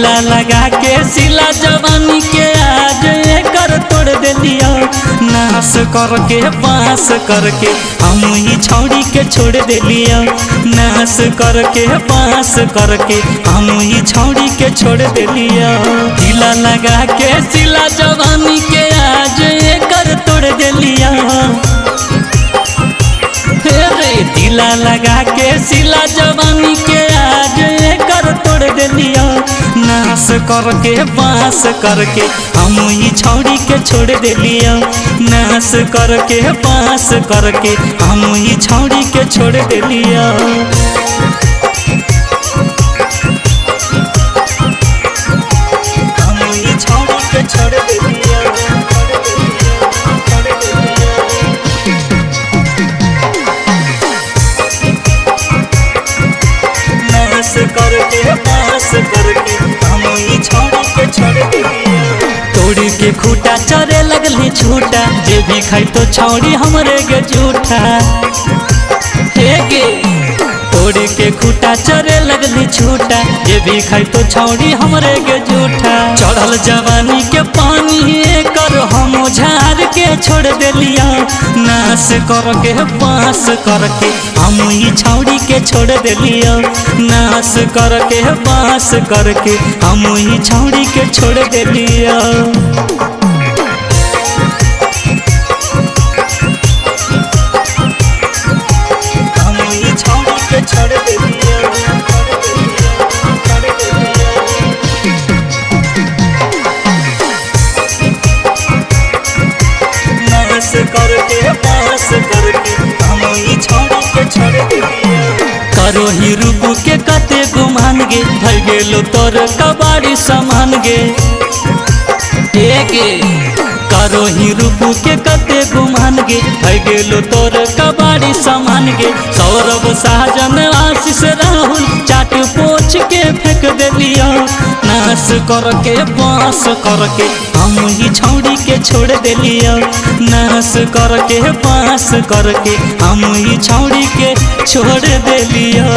ढीला लगा के सिला जवानी के आज एकर तोड़ देलिया। नाश करके पास करके हम ही छौड़ी के छोड़ देलिया। नाश करके पास करके हम ही छौड़ी के छोड़ देलिया। ढीला लगा के सिला जवानी के आज एकर तोड़ देलिया। ढीला लगा के सिला जवानी के आज एकर तोड़ देलिया। नाश करके पास करके हम ही छौड़ी के छोड़ देलिया। नाश करके पास करके हम ही छौड़ी के छोड़ देलिया। हम ही छौड़ी के छोड़ देलिया। करके पास करके हम ही छौड़ी के छोड़ देलिया। तोड़ के खूटा चरे लगली छूटा, जे भी खाई तो छौड़ी हमरे के झूठा। हे गे तोड़ के खूटा चरे लगली छूटा, जे भी खाई तो छौड़ी हमरे के झूठा। चढ़ल जवानी के पानी कर हम झाड़ के छोड़ देलिया। नाश करके पास करके हम ही छौड़ी के छोड़ देलिया। नाश करके पास करके हम ही छौड़ी के छोड़ देलिया। हम ही छौड़ी के छोड़ देलिया। नाश करके पास करके हम ही छौड़ी के छोड़ देलिया। करो ही रूप के कते गुमान गे, भर गेलो तोर कबाड़ी समान गे। करो ही रूप के कते गुमान गे, भर गेलो तोर कबाड़ी समान गे। सौरभ साजन आशीष राहुल चाट पोछ के फेंक देलिया। नाश करके पास करके हम ही छौड़ी के छोड़ देलिया। नाश करके पास करके हम ही छौड़ी के छोड़ देलिया।